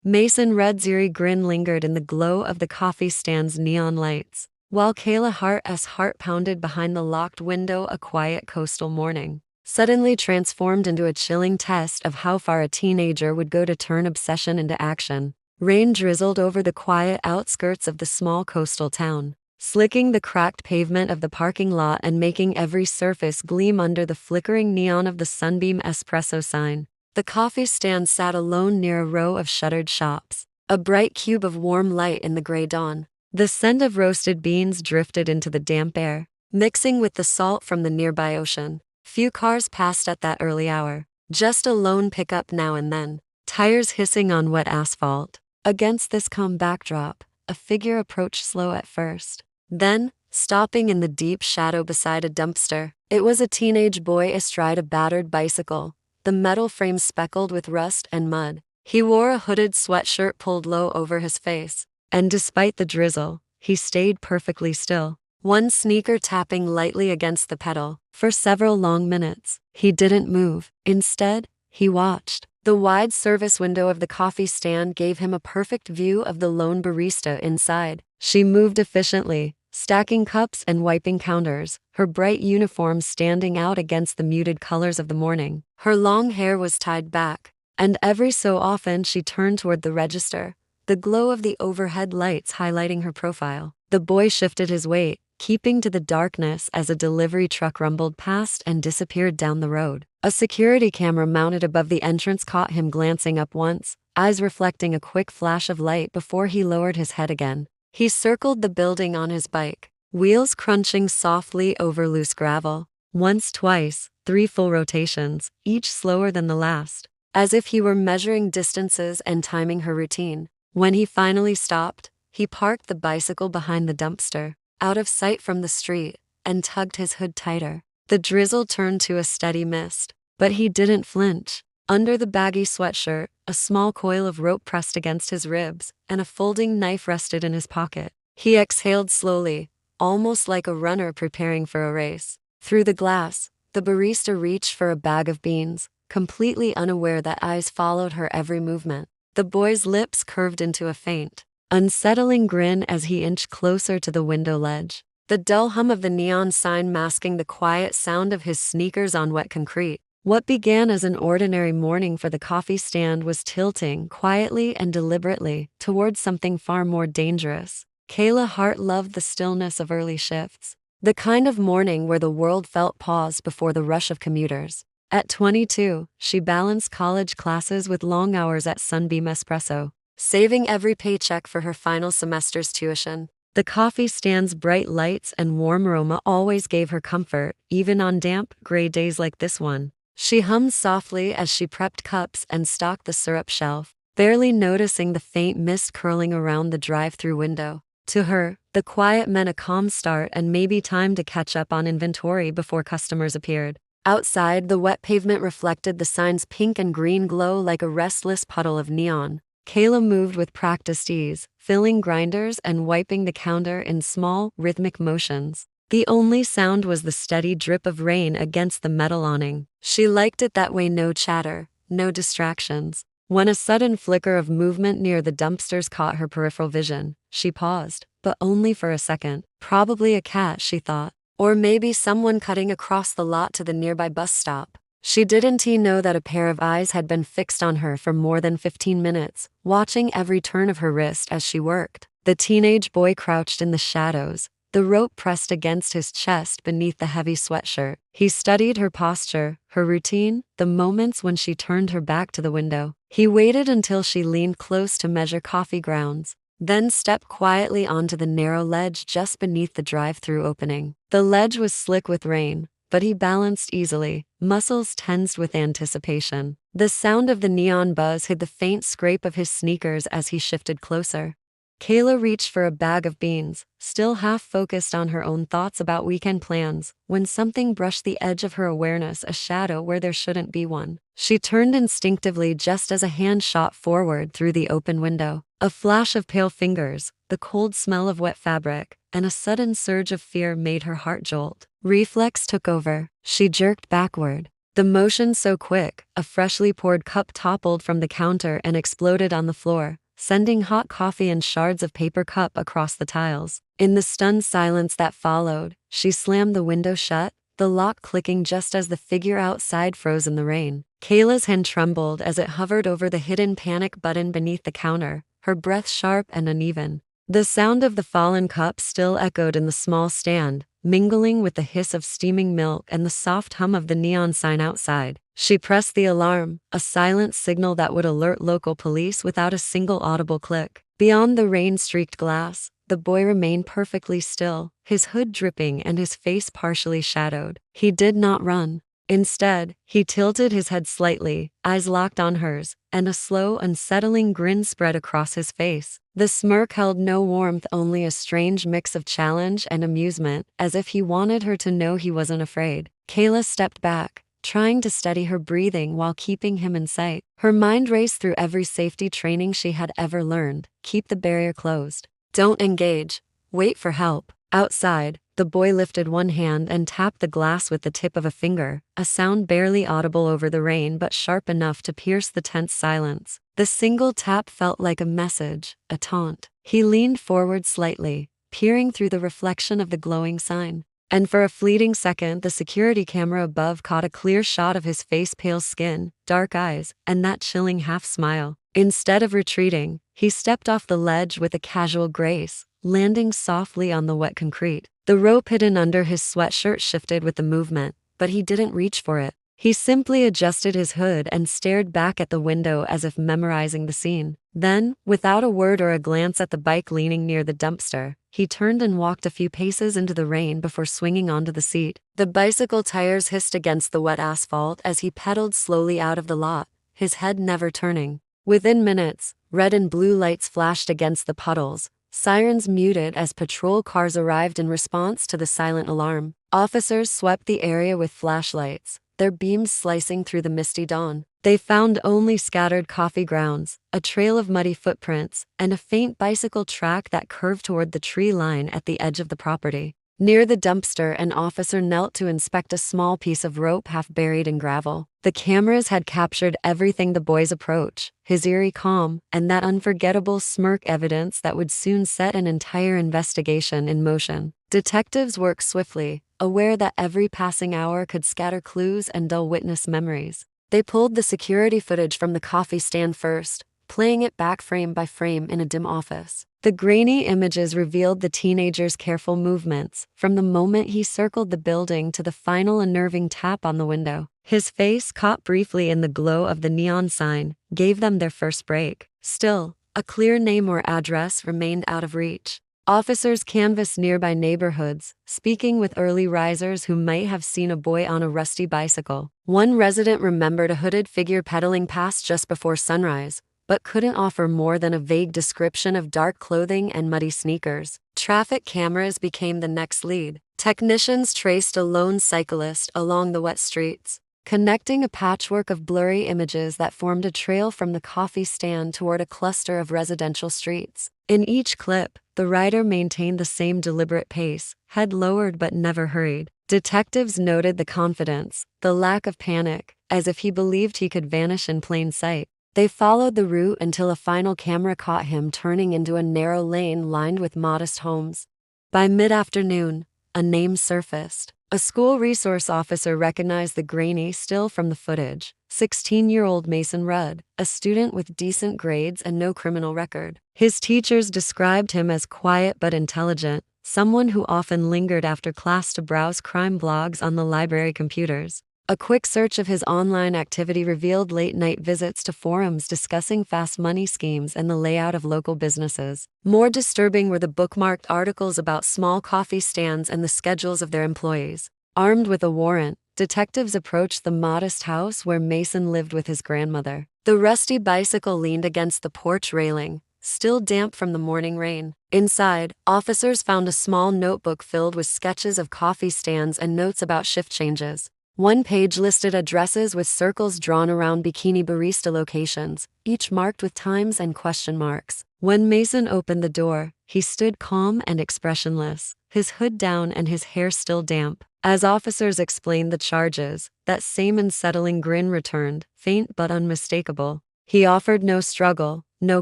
Mason Rudd's eerie grin lingered in the glow of the coffee stand's neon lights, while Kayla Hart's heart pounded behind the locked window. A quiet coastal morning suddenly transformed into a chilling test of how far a teenager would go to turn obsession into action. Rain drizzled over the quiet outskirts of the small coastal town, slicking the cracked pavement of the parking lot and making every surface gleam under the flickering neon of the Sunbeam espresso sign. The coffee stand sat alone near a row of shuttered shops, a bright cube of warm light in the gray dawn. The scent of roasted beans drifted into the damp air, mixing with the salt from the nearby ocean. Few cars passed at that early hour, just a lone pickup now and then, tires hissing on wet asphalt. Against this calm backdrop, a figure approached, slow at first, then stopping in the deep shadow beside a dumpster. It was a teenage boy astride a battered bicycle, the metal frame speckled with rust and mud. He wore a hooded sweatshirt pulled low over his face, and despite the drizzle, he stayed perfectly still, one sneaker tapping lightly against the pedal. For several long minutes, he didn't move. Instead, he watched. The wide service window of the coffee stand gave him a perfect view of the lone barista inside. She moved efficiently, stacking cups and wiping counters, her bright uniform standing out against the muted colors of the morning. Her long hair was tied back, and every so often she turned toward the register, the glow of the overhead lights highlighting her profile. The boy shifted his weight, keeping to the darkness as a delivery truck rumbled past and disappeared down the road. A security camera mounted above the entrance caught him glancing up once, eyes reflecting a quick flash of light before he lowered his head again. He circled the building on his bike, wheels crunching softly over loose gravel. Once, twice, 3 full rotations, each slower than the last, as if he were measuring distances and timing her routine. When he finally stopped, he parked the bicycle behind the dumpster, out of sight from the street, and tugged his hood tighter. The drizzle turned to a steady mist, but he didn't flinch. Under the baggy sweatshirt, a small coil of rope pressed against his ribs, and a folding knife rested in his pocket. He exhaled slowly, almost like a runner preparing for a race. Through the glass, the barista reached for a bag of beans, completely unaware that eyes followed her every movement. The boy's lips curved into a faint, unsettling grin as he inched closer to the window ledge, the dull hum of the neon sign masking the quiet sound of his sneakers on wet concrete. What began as an ordinary morning for the coffee stand was tilting quietly and deliberately towards something far more dangerous. Kayla Hart loved the stillness of early shifts, the kind of morning where the world felt paused before the rush of commuters. At 22, she balanced college classes with long hours at Sunbeam Espresso, saving every paycheck for her final semester's tuition. The coffee stand's bright lights and warm aroma always gave her comfort, even on damp, gray days like this one. She hummed softly as she prepped cups and stocked the syrup shelf, barely noticing the faint mist curling around the drive-thru window. To her, the quiet meant a calm start and maybe time to catch up on inventory before customers appeared. Outside, the wet pavement reflected the sign's pink and green glow like a restless puddle of neon. Kayla moved with practiced ease, filling grinders and wiping the counter in small, rhythmic motions. The only sound was the steady drip of rain against the metal awning. She liked it that way, no chatter, no distractions. When a sudden flicker of movement near the dumpsters caught her peripheral vision, she paused, but only for a second. Probably a cat, she thought. Or maybe someone cutting across the lot to the nearby bus stop. She didn't know that a pair of eyes had been fixed on her for more than 15 minutes, watching every turn of her wrist as she worked. The teenage boy crouched in the shadows, the rope pressed against his chest beneath the heavy sweatshirt. He studied her posture, her routine, the moments when she turned her back to the window. He waited until she leaned close to measure coffee grounds, then stepped quietly onto the narrow ledge just beneath the drive-thru opening. The ledge was slick with rain, but he balanced easily, muscles tensed with anticipation. The sound of the neon buzz hid the faint scrape of his sneakers as he shifted closer. Kayla reached for a bag of beans, still half focused on her own thoughts about weekend plans, when something brushed the edge of her awareness, a shadow where there shouldn't be one. She turned instinctively just as a hand shot forward through the open window. A flash of pale fingers, the cold smell of wet fabric, and a sudden surge of fear made her heart jolt. Reflex took over. She jerked backward, The motion so quick, a freshly poured cup toppled from the counter and exploded on the floor, sending hot coffee and shards of paper cup across the tiles. In the stunned silence that followed, she slammed the window shut, the lock clicking just as the figure outside froze in the rain. Kayla's hand trembled as it hovered over the hidden panic button beneath the counter, her breath sharp and uneven. The sound of the fallen cup still echoed in the small stand, mingling with the hiss of steaming milk and the soft hum of the neon sign outside. She pressed the alarm, a silent signal that would alert local police without a single audible click. Beyond the rain-streaked glass, the boy remained perfectly still, his hood dripping and his face partially shadowed. He did not run. Instead, he tilted his head slightly, eyes locked on hers, and a slow, unsettling grin spread across his face. The smirk held no warmth, only a strange mix of challenge and amusement, as if he wanted her to know he wasn't afraid. Kayla stepped back, trying to steady her breathing while keeping him in sight. Her mind raced through every safety training she had ever learned. Keep the barrier closed. Don't engage. Wait for help. Outside, the boy lifted one hand and tapped the glass with the tip of a finger, a sound barely audible over the rain but sharp enough to pierce the tense silence. The single tap felt like a message, a taunt. He leaned forward slightly, peering through the reflection of the glowing sign. And for a fleeting second, the security camera above caught a clear shot of his face, pale skin, dark eyes, and that chilling half-smile. Instead of retreating, he stepped off the ledge with a casual grace, landing softly on the wet concrete. The rope hidden under his sweatshirt shifted with the movement, but he didn't reach for it. He simply adjusted his hood and stared back at the window as if memorizing the scene. Then, without a word or a glance at the bike leaning near the dumpster, he turned and walked a few paces into the rain before swinging onto the seat. The bicycle tires hissed against the wet asphalt as he pedaled slowly out of the lot, his head never turning. Within minutes, red and blue lights flashed against the puddles, sirens muted as patrol cars arrived in response to the silent alarm. Officers swept the area with flashlights, their beams slicing through the misty dawn. They found only scattered coffee grounds, a trail of muddy footprints, and a faint bicycle track that curved toward the tree line at the edge of the property. Near the dumpster, an officer knelt to inspect a small piece of rope half buried in gravel. The cameras had captured everything: the boy's approach, his eerie calm, and that unforgettable smirk, evidence that would soon set an entire investigation in motion. Detectives worked swiftly, aware that every passing hour could scatter clues and dull witness memories. They pulled the security footage from the coffee stand first, playing it back frame by frame in a dim office. The grainy images revealed the teenager's careful movements, from the moment he circled the building to the final unnerving tap on the window. His face, caught briefly in the glow of the neon sign, gave them their first break. Still, a clear name or address remained out of reach. Officers canvassed nearby neighborhoods, speaking with early risers who might have seen a boy on a rusty bicycle. One resident remembered a hooded figure pedaling past just before sunrise, but couldn't offer more than a vague description of dark clothing and muddy sneakers. Traffic cameras became the next lead. Technicians traced a lone cyclist along the wet streets, connecting a patchwork of blurry images that formed a trail from the coffee stand toward a cluster of residential streets. In each clip, the rider maintained the same deliberate pace, head lowered but never hurried. Detectives noted the confidence, the lack of panic, as if he believed he could vanish in plain sight. They followed the route until a final camera caught him turning into a narrow lane lined with modest homes. By mid-afternoon, a name surfaced. A school resource officer recognized the grainy still from the footage. 16-year-old Mason Rudd, a student with decent grades and no criminal record. His teachers described him as quiet but intelligent, someone who often lingered after class to browse crime blogs on the library computers. A quick search of his online activity revealed late-night visits to forums discussing fast money schemes and the layout of local businesses. More disturbing were the bookmarked articles about small coffee stands and the schedules of their employees. Armed with a warrant, detectives approached the modest house where Mason lived with his grandmother. The rusty bicycle leaned against the porch railing, still damp from the morning rain. Inside, officers found a small notebook filled with sketches of coffee stands and notes about shift changes. One page listed addresses with circles drawn around Bikini Barista locations, each marked with times and question marks. When Mason opened the door, he stood calm and expressionless, his hood down and his hair still damp. As officers explained the charges, that same unsettling grin returned, faint but unmistakable. He offered no struggle, no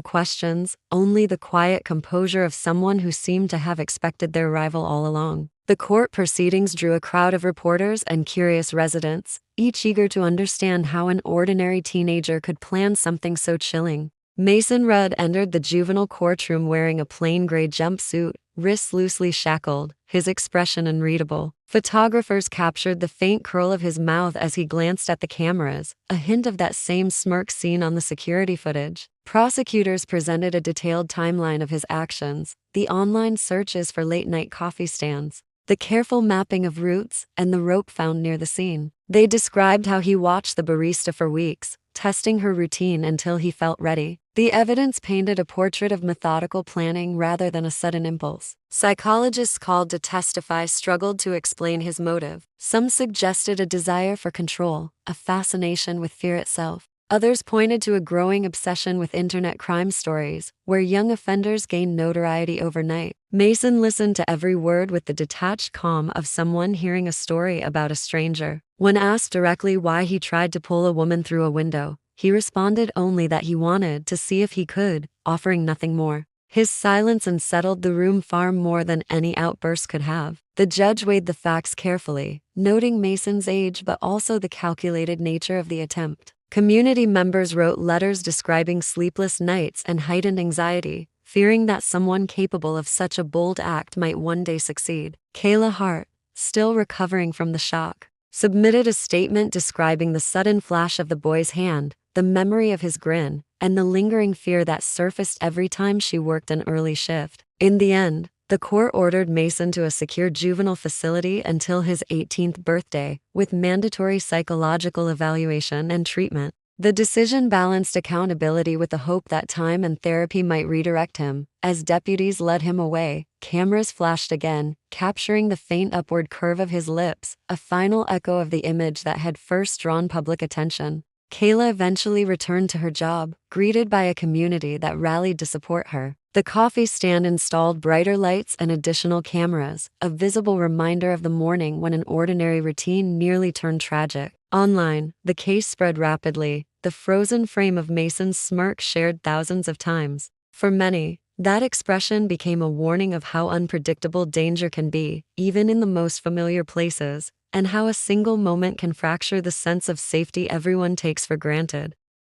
questions, only the quiet composure of someone who seemed to have expected their arrival all along. The court proceedings drew a crowd of reporters and curious residents, each eager to understand how an ordinary teenager could plan something so chilling. Mason Rudd entered the juvenile courtroom wearing a plain gray jumpsuit, wrists loosely shackled, his expression unreadable. Photographers captured the faint curl of his mouth as he glanced at the cameras, a hint of that same smirk seen on the security footage. Prosecutors presented a detailed timeline of his actions, the online searches for late-night coffee stands, the careful mapping of routes, and the rope found near the scene. They described how he watched the barista for weeks, testing her routine until he felt ready. The evidence painted a portrait of methodical planning rather than a sudden impulse. Psychologists called to testify struggled to explain his motive. Some suggested a desire for control, a fascination with fear itself. Others pointed to a growing obsession with internet crime stories, where young offenders gain notoriety overnight. Mason listened to every word with the detached calm of someone hearing a story about a stranger. When asked directly why he tried to pull a woman through a window, he responded only that he wanted to see if he could, offering nothing more. His silence unsettled the room far more than any outburst could have. The judge weighed the facts carefully, noting Mason's age but also the calculated nature of the attempt. Community members wrote letters describing sleepless nights and heightened anxiety, fearing that someone capable of such a bold act might one day succeed. Kayla Hart, still recovering from the shock, submitted a statement describing the sudden flash of the boy's hand, the memory of his grin, and the lingering fear that surfaced every time she worked an early shift. In the end, the court ordered Mason to a secure juvenile facility until his 18th birthday, with mandatory psychological evaluation and treatment. The decision balanced accountability with the hope that time and therapy might redirect him. As deputies led him away, cameras flashed again, capturing the faint upward curve of his lips, a final echo of the image that had first drawn public attention. Kayla eventually returned to her job, greeted by a community that rallied to support her. The coffee stand installed brighter lights and additional cameras, a visible reminder of the morning when an ordinary routine nearly turned tragic. Online, the case spread rapidly, the frozen frame of Mason's smirk shared thousands of times. For many, that expression became a warning of how unpredictable danger can be, even in the most familiar places, and how a single moment can fracture the sense of safety everyone takes for granted.